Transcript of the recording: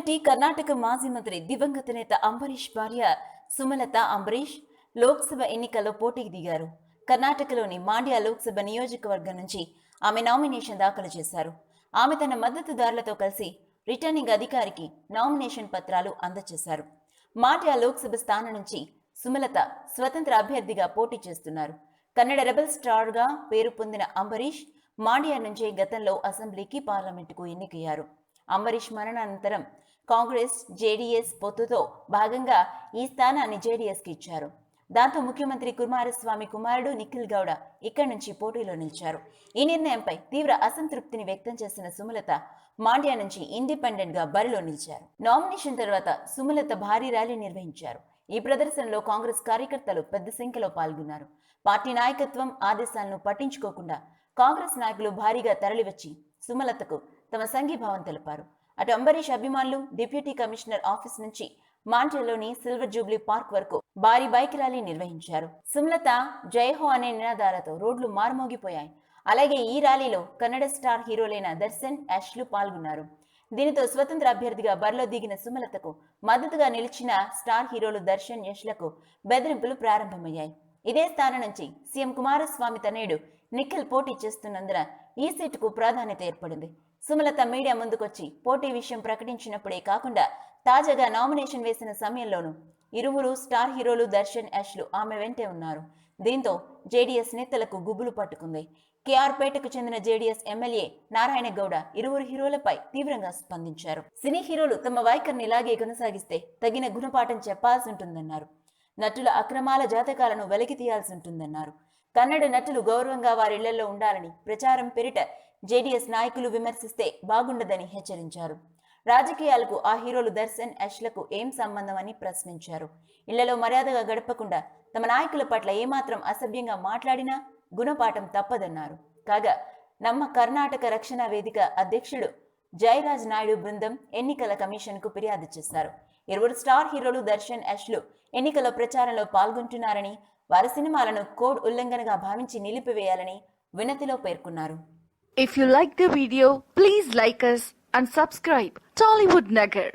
Deputy Karnataka మాజీ మంత్రి దివంగత నేత అంబరీష్ భార్య సుమలత అంబరీష్ లోక్సభ ఎన్నికల్లో పోటీకి దిగారు. కర్ణాటకలోని మాండ్య లోక్సభ నియోజకవర్గం నుంచి ఆమె నామినేషన్ దాఖలు చేశారు. ఆమె తన మద్దతుదారులతో కలిసి రిటర్నింగ్ అధికారికి నామినేషన్ పత్రాలు అందజేశారు. మాండ్య లోక్సభ స్థానం నుంచి సుమలత స్వతంత్ర అభ్యర్థిగా పోటీ చేస్తున్నారు. కన్నడ రెబల్ స్టార్ గా పేరు పొందిన అంబరీష్ మాండ్య నుంచే గతంలో అసెంబ్లీకి పార్లమెంటుకు ఎన్నికయ్యారు. అంబరీష్ మరణానంతరం కాంగ్రెస్ జేడీఎస్ పొత్తుతో భాగంగా ఈ స్థానాన్ని జేడీఎస్కి ఇచ్చారు. దాంతో ముఖ్యమంత్రి కుమారస్వామి కుమారుడు నిఖిల్ గౌడ ఇక్కడి నుంచి పోటీలో నిలిచారు. ఈ నిర్ణయంపై తీవ్ర అసంతృప్తిని వ్యక్తం చేసిన సుమలత మాండ్య నుంచి ఇండిపెండెంట్ గా బరిలో నిలిచారు. నామినేషన్ తర్వాత సుమలత భారీ ర్యాలీ నిర్వహించారు. ఈ ప్రదర్శనలో కాంగ్రెస్ కార్యకర్తలు పెద్ద సంఖ్యలో పాల్గొన్నారు. పార్టీ నాయకత్వం ఆదేశాలను పట్టించుకోకుండా కాంగ్రెస్ నాయకులు భారీగా తరలివచ్చి సుమలతకు తమ సంఘీభావం తెలిపారు. అటు అంబరీష్ అభిమానులు డిప్యూటీ కమిషనర్ ఆఫీస్ నుంచి మాండ్యలోని సిల్వర్ జూబ్లీ పార్క్ వరకు భారీ బైక్ ర్యాలీ నిర్వహించారు. సుమలత జైహో అనే నినాదాలతో రోడ్లు మారుమోగిపోయాయి. అలాగే ఈ ర్యాలీలో కన్నడ స్టార్ హీరోలైన దర్శన్ యాష్లు పాల్గొన్నారు. దీనితో స్వతంత్ర అభ్యర్థిగా బరిలో దిగిన సుమలతకు మద్దతుగా నిలిచిన స్టార్ హీరోలు దర్శన్ యష్లకు బెదిరింపులు ప్రారంభమయ్యాయి. ఇదే స్థానం నుంచి సీఎం కుమారస్వామి తనయుడు నిఖిల్ పోటీ చేస్తున్నందున ఈ సీటుకు ప్రాధాన్యత ఏర్పడింది. సుమలత మీడియా ముందుకొచ్చి పోటీ విషయం ప్రకటించినప్పుడే కాకుండా తాజాగా నామినేషన్ వేసిన సమయంలోనూ ఇరువురు స్టార్ హీరోలు దర్శన్ యాష్లు ఆమె వెంటే ఉన్నారు. దీంతో జేడీఎస్ నేతలకు గుబులు పట్టుకుంది. కేఆర్పేటకు చెందిన జేడీఎస్ ఎమ్మెల్యే నారాయణ గౌడ ఇరువురు హీరోలపై తీవ్రంగా స్పందించారు. సినీ హీరోలు తమ వైఖరిని ఇలాగే కొనసాగిస్తే తగిన గుణపాఠం చెప్పాల్సి ఉంటుందన్నారు. నటుల అక్రమాల జాతకాలను వెలికి తీయాల్సి ఉంటుందన్నారు. కన్నడ నటులు గౌరవంగా వారిళ్లలో ఉండాలని ప్రచారం పేరిట జేడీఎస్ నాయకులు విమర్శిస్తే బాగుండదని హెచ్చరించారు. రాజకీయాలకు ఆ హీరోలు దర్శన్ యాష్లకు ఏం సంబంధం అని ప్రశ్నించారు. ఇళ్లలో మర్యాదగా గడపకుండా తమ నాయకుల పట్ల ఏమాత్రం అసభ్యంగా మాట్లాడినా గుణపాఠం తప్పదన్నారు. కాగా నమ్మ కర్ణాటక రక్షణ వేదిక అధ్యక్షుడు జయరాజ్ నాయుడు బృందం ఎన్నికల కమిషన్ కు ఫిర్యాదు చేశారు. ఇరువురు స్టార్ హీరోలు దర్శన్ యాష్లు ఎన్నికల ప్రచారంలో పాల్గొంటున్నారని, వారి సినిమాలను కోడ్ ఉల్లంఘనగా భావించి నిలిపివేయాలని వినతిలో పేర్కొన్నారు. If you like the video, please like us and subscribe Tollywood Nagar.